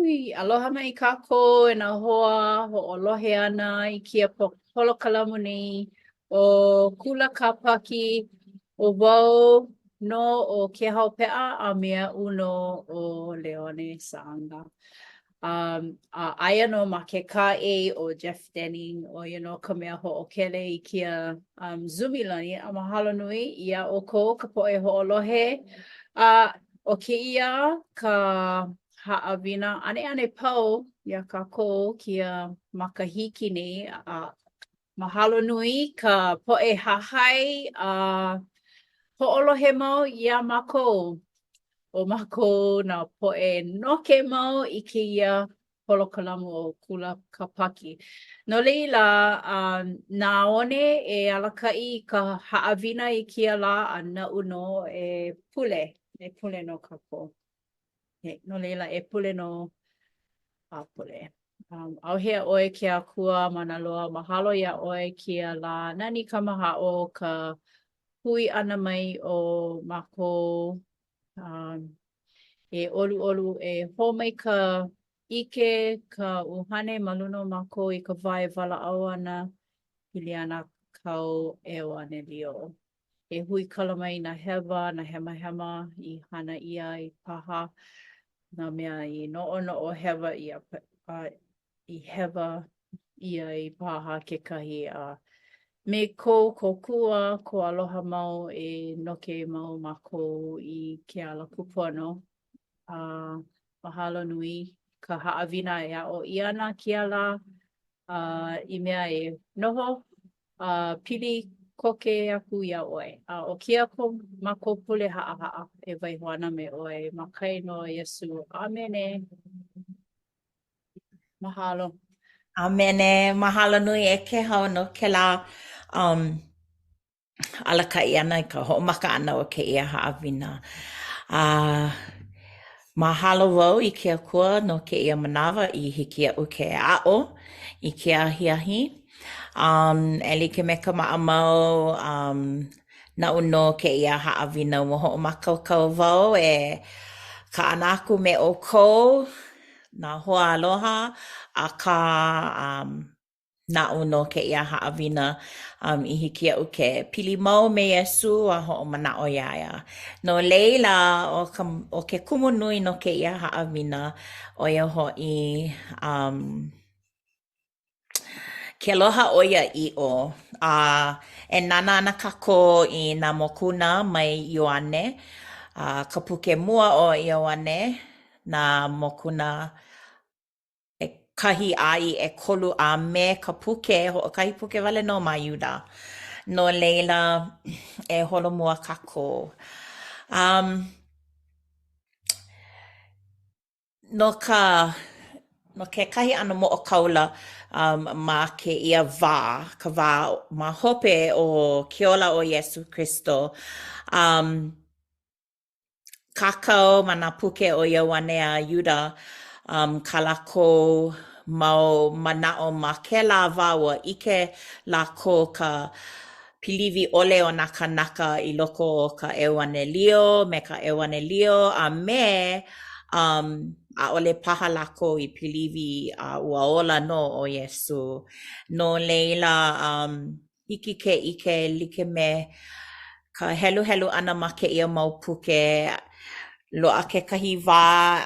Ui, aloha mai kako e nā hoa ho'olohe ana I kia polokalamu nei o kula kāpaki o wau no o ke haope'a a mea uno o Leone Sa'anga. A aia no ma ke ka'e o Jeff Denning o ka mea ho'okele I kia Zumilani a mahalo nui ia o ko ka po'e ho'olohe. O keia ka ha'awina ane pau ia kākou kia makahiki nei mahalo nui ka po'e hahai ho'olohe mau ia mākou o mākou na po'e noke mau I keia polokalamu o kula kapaki. No leila na one e alaka'i ka ha'awina I kia la a na'u no e pule no kākou. No leila e pule no pule. Auhea oi ke akua manaloa mahalo ia oi kia la nani kamaha'o ka hui ana mai o mako e olu e homai ka ike ka uhane maluno mako I ka wae wala'au ana pili ana kau Ioane lio. E hui kala mai na hewa, na hema I hana ia I paha. Nā mea I no'o hewa I hewa ia I paha kekahi me ko kua ko aloha mau e noke mau mako I ke ala kupono. Mahalo nui ka ha'awina e a'o I ana ki ala I mea e noho pili koke aku ia oe. O kia ko mako pule ha'a e waihoana me oe. Makai no Yesu. Amene. Mahalo. Amene, mahalo nui e ke hau no ke la alakai ana I ka ho'omaka ana o ke ia ha'awina. Mahalo wau I ke akua no ke ia manawa I hiki a'u ke a'o I ke ahiahi. E like me ka ma'amau na'u no ke ia ha'awina mo ho'omakaukau wau e ka anaku me o kou na hoa aloha a ka na'u no ke ia ha'awina I hiki a'u ke pili mau me Yesu a ho'omana'o iaia. No leila o ke kumu nui no ke ia ha'awina o ia ho'i ke aloha o ia i'o. E nana ana kako I nā mokuna mai Ioane. Ka puke mua o Ioane nā mokuna kahi ai e kolu a me ka puke kahi puke wale no ma Iuda. No leila e holomua kako. No ke kahi ana mo o kaula ma ke ia ka wā ma hope o ke ola o Yesu Christo. Kakao ma nā puke o Ioane a Iuda ka lako mau mana'o ma ke la wawa ike lako ka piliwi ole o nā kanaka I loko o ka Ioane lio me ka Ioane lio a me a ole paha lako I piliwi a uaola no o Yesu. No leila hiki ke ike like me ka helu ana ma ke ia mau puke loa ke kahi wā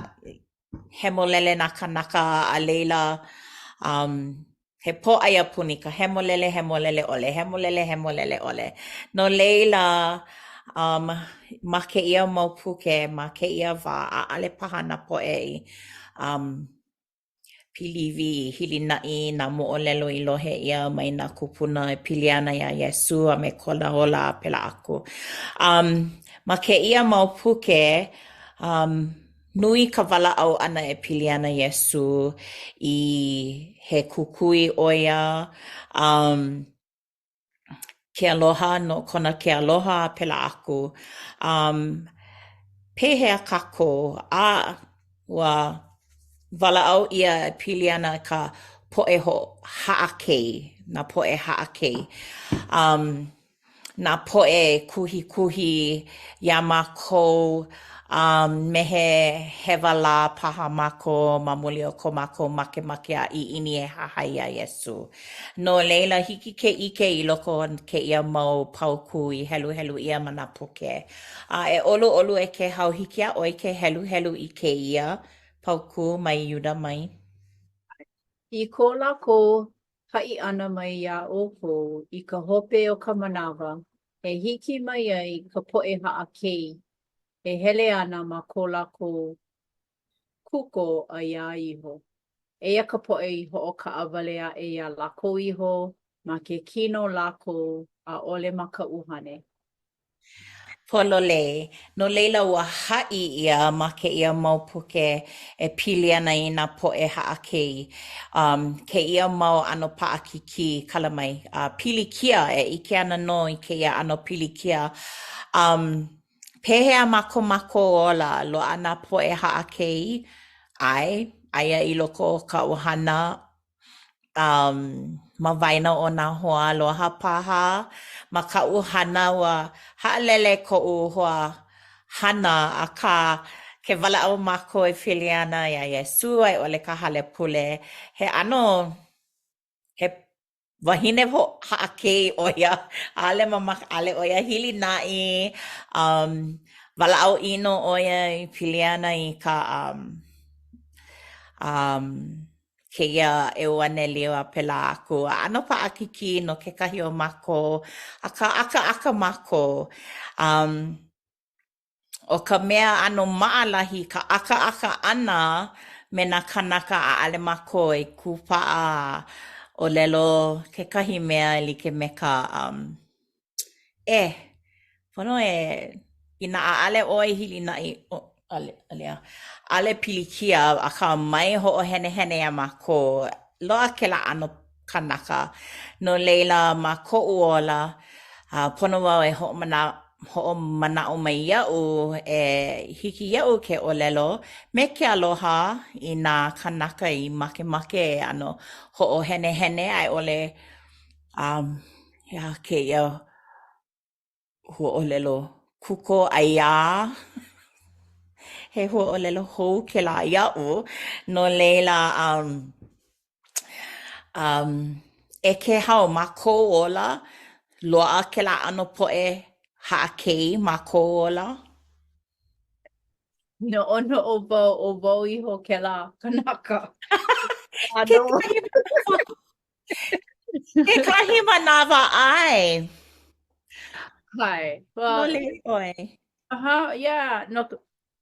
hemolele nā kanaka a leila he po aia puni ka hemolele ole. No leila ma ke ia mau puke ma ke ia wā a ale paha na po'e piliwi hili na'i na mo'olelo I lohe ia mai nā kupuna e pili ana ia Yesu a me kola hola pela aku. Ma ke ia mau puke nui ka wala'au ana e pili ana Yesu I he kukui oia ke aloha no kona ke aloha pela aku. Pehea kako a wa wala'au ia e pili ana ka po'e ho ha'akei, na po'e ha'akei. Na po'e kuhi ya mākou Me he wala paha mako ma muli o ko mako make a I ini e hahai a Iesu. No leila hiki ke ike I loko o ke ia mau pauku I helu ia mana puke. E olu e ke hau hiki a oi ke helu I ke ia pauku mai Iuda mai. I ko lako haʻi ʻana mai iā ʻoukou I ka hope o ka manawa, e hiki mai ai ka poʻe haʻakei, e hele ana ma ko lako kuko a iā iho. Eia ka poʻe I hoʻokaʻawale aʻe iā lākou iho ma ke kino lākou a ʻole ma ka ʻuhane. Polole, no leila ua haʻi ia ma ke ia mau puke e pili ana I nā poʻe haʻakei. Ke ia mau ano paʻakiki kala mai. Pilikia e ike ana no I ke ia ano pilikia. Pehea mako ola loa nā poʻe haʻakei. Aia I loko o ka ʻohana. Ma waina o nā hoa aloha paha. Ma ka uhana wa haalele ko hoa hana a ka ke wala au mako e whiliana ia Iesu ai ole ka hale pule. He ano, he wahine ho haakei oia. Ale mama ale oia hili nai. Wala au ino oia I whiliana I ka ke ia e wane liwa pela aku. Ano pa akiki no ke kahi o mako. A ka aka mako. O ka mea ano maalahi ka aka ana me na kanaka a ale mako e kupaa o lelo ke kahi mea like me ka pono ina a ale oi hili na I ale pilikia a ka mai ho o hene a mako loa ke la ano kanaka no leila mako uola pono wau e ho mana o mai iau e hiki iau ke olelo me ke aloha I nā kanaka I make ano ho o hene ai ole ke iau ho olelo kuko aia he ho olelo hou ke la iau no leila e ke hao mako ola loa ke la ano poe haakei mako ola. No ono o wau iho ke la kanaka. Ke Ano. kahi manawa ai. Hai. No Well, le oi. yeah. No,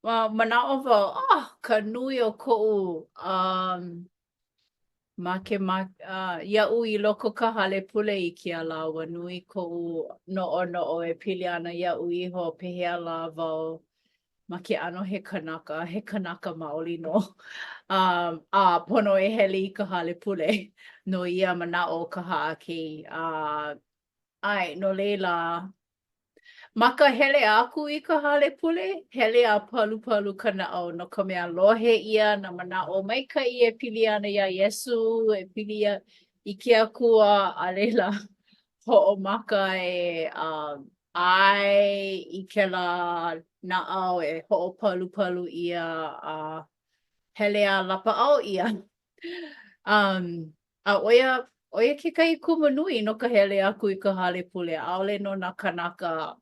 manao wau, ka nui o koʻu, ia'u I loko ka hale pule I ke ala wa nui koʻu noʻonoʻo e pili ana ia'u iho pehea la wau ma ke ano he kanaka maoli no. Pono e hele I ka hale pule no ia manaʻo ka haʻakei. No leila, ma ka hele aku I ka hale pule, hele a palu ka naʻau no ka mea lohe ia na manaʻo maikaʻi e pili ana iā Iesu, e pili I ke akua a leila hoʻomaka e ʻae I kēlā naʻau e hoʻopalu ia a hele a lapaʻau ia. A oia kekahi kumanui no ka hele aku I ka hale pule, ʻaʻole no nā kanaka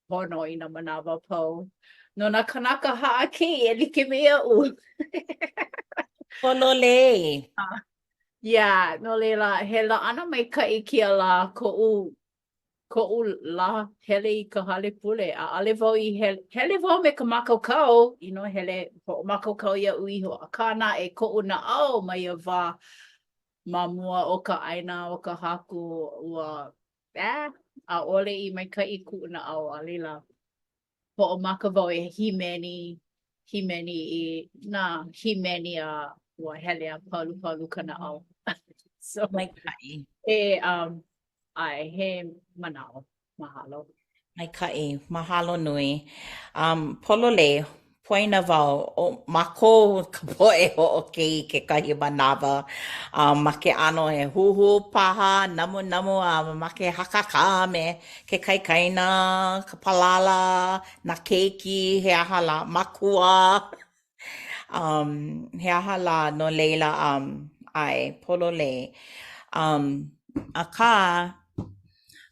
pono I nā manawa pau. No nā kanaka haʻakei e like me iaʻu. Polole. Yeah, no leila, he laʻana maikaʻi kia la koʻu la hele I ka hale pule. A ale wau I hele wau me ka makaukau, hele hoʻomakaukau iaʻu iho. A kāna e koʻu naʻau mai ia wā ma mua o ka ʻaina o ka haku ua ʻaʻole I maikaʻi kuʻu naʻau a leila. Hoʻomaka wau e himeni I nā himeni a ua hele a palu ka naʻau. So, Maikaʻi. he manaʻo. Mahalo. Maikaʻi. Mahalo nui. Polole, poina wau o mako ka poe ho o ke kahi manawa ma ke ano he huhu paha namu namu ma ke hakaka me ke kaikaina ka palala na keiki he aha la makua he aha la no leila ai polole aka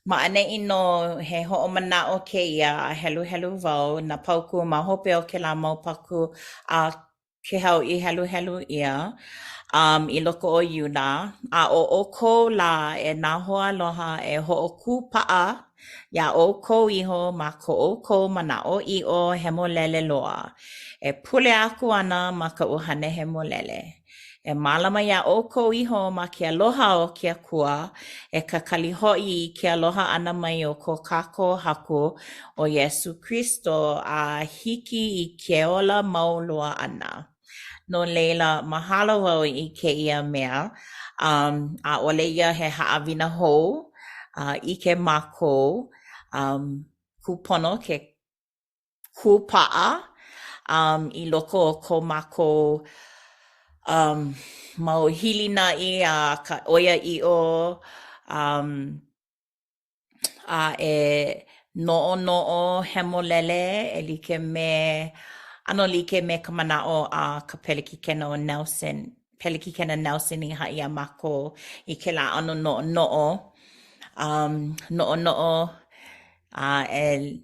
Ma'ane'i no he ho'omana'o kēia helu helu wau na pauku ma hope o ke la mau paku a ke hau I helu helu ia I loko o Iuda a o kou la e nāhoa aloha e ho'oku pa'a ia o kou iho ma ko o kou mana'o i'o he molele loa e pule aku ana ma ka uhane he molele. E mālama ia o kou iho ma ke aloha o ke akua e ka kaliho'i I ke aloha ana mai o ko kākou haku o Iesu Kristo a hiki I ke ola maulua ana. No leila, mahalo wau I kēia mea. A ole ia he haawina hou I ke mākou. Kupono ke kupa'a I loko o ko mākou mau hilina'i a ka oia i'o a e no'ono'o hemolele e like me ano like me ka mana'o a ka pelekikena o Nelson pelekikena Nelson I ha'i a mako I ke la ano no'ono'o no'ono'o e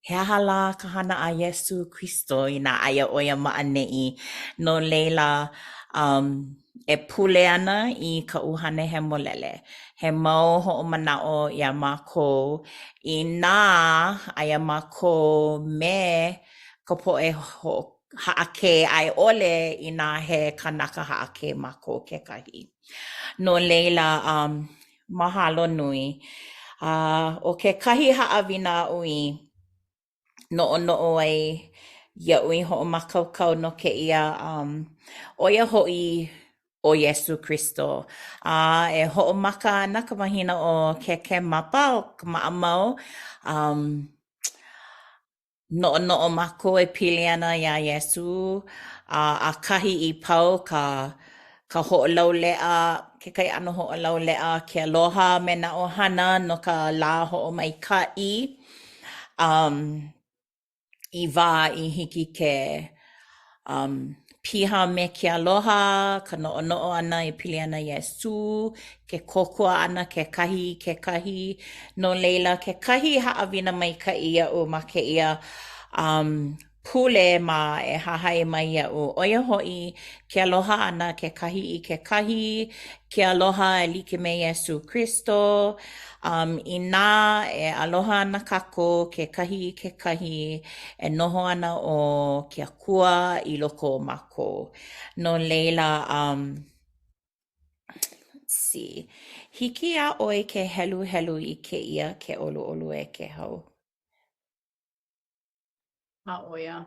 he aha la ka hana a Iesu Kristo I nā aia oia ma'ane'i no leila e pule ana I ka uhane he molele. He mau ho'omana'o ia mākou I nā aia mākou me ka po'e ha'ake ai ole I nā he kanaka ha'ake mākou kekahi. No leila, mahalo nui. O ke kahi ha'awina ui no'ono'o ai iaʻui ho'omakaukau no keia oia ho'i o Iesu Kristo. E ho'omaka ana ka mahina o ke mapa o ka ma'amau. No'ono'o mākou e pili ana iā Iesu. A kahi I pau ka ho'olaule'a, ke kai ano ho'olaule'a ke aloha me na ʻohana no ka lā ho'omaika'i. I wā I hiki ke piha me ke aloha, ka no'ono'o ana I pili ana Iesu, ke kokua ana ke kahi. No leila, ke kahi ha'awina maika'i ia'u ma ke ia pule ma e hahai mai ia'u. Oia ho'i ke aloha ana ke kahi I ke kahi, ke aloha e like me Iesu Kristo. I nā e aloha ana kākou ke kahi e noho ana o ke akua I loko o mākou. No leila, see. Hiki a oi ke helu helu I ke ia ke olu e ke hau. Oia.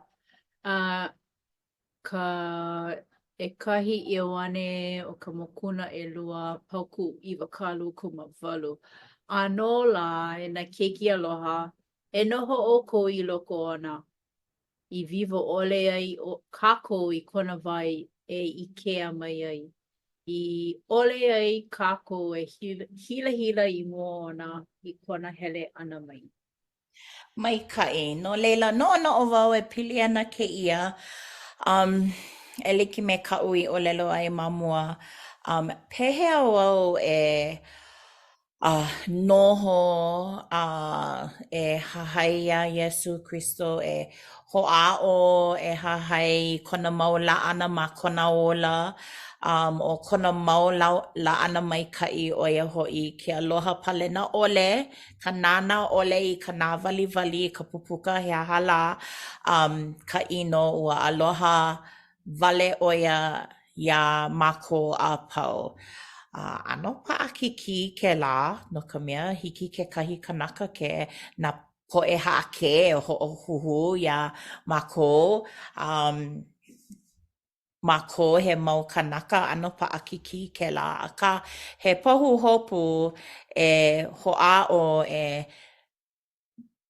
Ka kahi Ioane o ka mokuna ʻelua pauku ʻiwakalu ʻano la e na keiki aloha e noho ʻoukou I loko ona I vivo ʻole ai o kākou I kona wai e ʻikea mai ai. I ʻole ai kākou e hila I mua ona I kona hele ʻana mai. Maikaʻi. No leila, noʻonoʻo wau e pili ana kēia. E like me kaʻu I ʻōlelo ai ma mua. Pehea wau e noho e hahai iā Iesu Kristo e hoʻāʻo e hahai kona mau laʻana ma kona ola o kona mau laʻana maikaʻi ʻoia hoʻi ke aloha palena ʻole, ka nānā ʻole I ka nāwaliwali ka pupuka he aha la ka ʻino ua aloha wale ʻoia iā mākou a pau. ʻAno paʻakiki ke lā no ka mea hiki ke kahi kanaka ke nā poʻe haʻake e hoʻohuhu iā mākou. Mākou he mau kanaka ʻano paʻakiki ke lā akā he pahu hopu e hoʻāʻo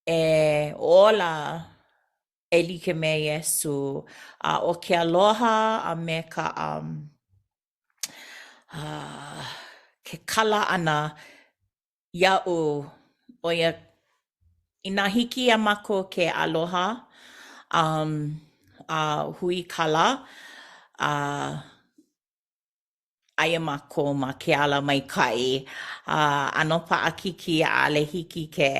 e ola e like me Iesu. O ke aloha a me ka ke kala ana ia'u o ia ina hiki a mako ke aloha hui kala aia mako ma ke ala mai kai. Ano paʻakiki ʻaʻale hiki ke,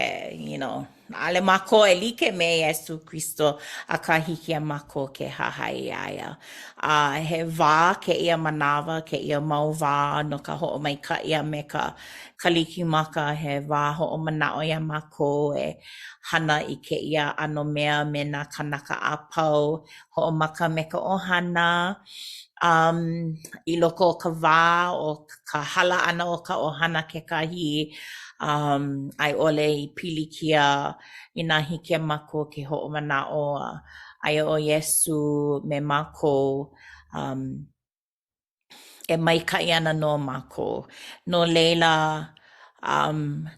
ʻaʻale mako e like me Iesu Kristo akā hiki a mako ke hahai aia. He wā kēia manawa, kēia mau wā no ka hoʻomaikaʻi a me ka kalikimaka, he wā hoʻomanaʻo ia mako e hana i kēia ʻano mea me nā kanaka a pau, hoʻomaka me ka ʻohana. I loko o ka wā o ka hala ʻana o ka ʻohana kekahi ai ʻole i pilikia i nā hiki a mako ke hoʻomanaʻo aia ʻo Iesu me mākou e maikaʻi ana no mākou. No leila,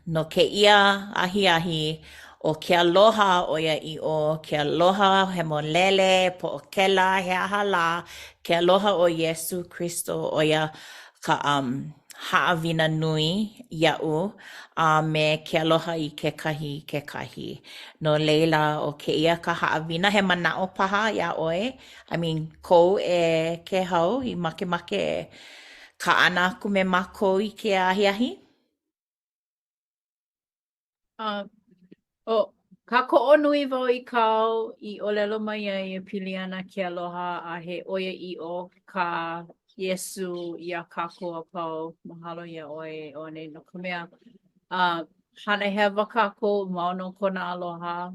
no kēia ahiahi o ke aloha ʻo ia ʻiʻo, ke aloha he molele, poʻokela, he aha lā, ke aloha o Iesu Kristo ʻo ia ka haʻawina nui iaʻu me ke aloha i kekahi. No leila o kēia ka haʻawina he manaʻo paha iā ʻoe. Kou e ke hau i makemake e ka ana aku me mākou i ke ahiahi? Ka koʻo nui wau i kau i ʻōlelo mai ai e pili ana ke aloha a he ʻoia ʻiʻo ka Iesu ia kākou a pau. Mahalo iā ʻoe ʻone no ka mea hana hewa kākou ma no kona aloha.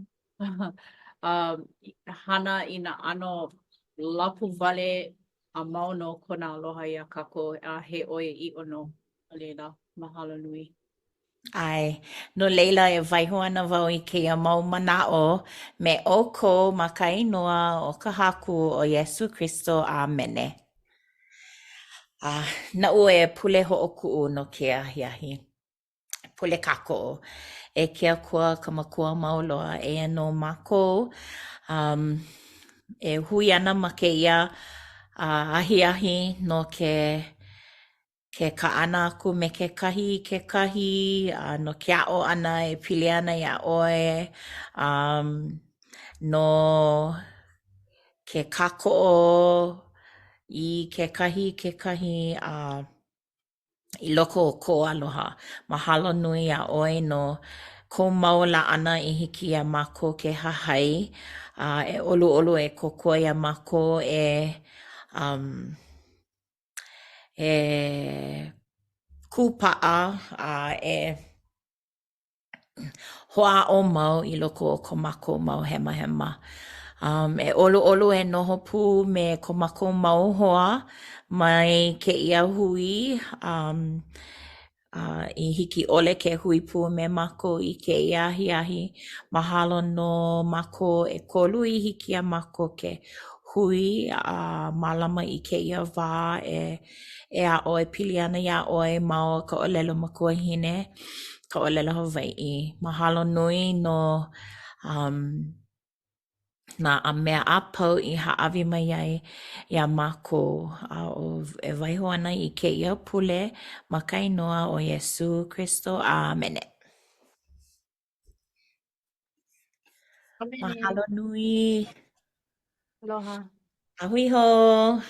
Hana i nā ʻano lapu wale a mau no kona aloha ia kākou a he ʻoia ʻiʻo no leila. Mahalo nui. Ai, no leila e waiho ana wau i keia mau manaʻo me ʻoukou ma ka inoa o ka haku o Iesu Kristo a mene. Naʻu e pule hoʻokuʻu no ke ahiahi. Pule kākoʻo. E ke akua ka makua mauloa e no mākou. E hui ana ma keia ahiahi no ke kaʻana aku me kekahi, no ke aʻo ʻana e pili ana iā ʻoe, no ke kākoʻo i kekahi i loko o kou aloha. Mahalo nui iā ʻoe no kou mau laʻana i hiki iā mākou ke hahai. E ʻoluʻolu e kokua iā mākou e kūpaʻa e hoʻāʻo mau i loko o ko mākou mau hemahema. E ʻoluʻolu e noho pū me ko mākou mau hoa mai kēia hui i hiki ʻole ke hui pū me mākou i kēia ahiahi. Mahalo no mākou e kolu i hiki iā mākou ke hui mālama i kēia wā e ʻaʻoe pili ana iā ʻoe ma o ka ʻōlelo makuahine, ka ʻōlelo Hawaiʻi. Mahalo nui no nā mea a pau i haʻawi mai ai iā mākou e waiho ana i kēia pule ma ka inoa o Iesu Kristo. Amene. Amene. Mahalo nui. Aloha. Ahui hou.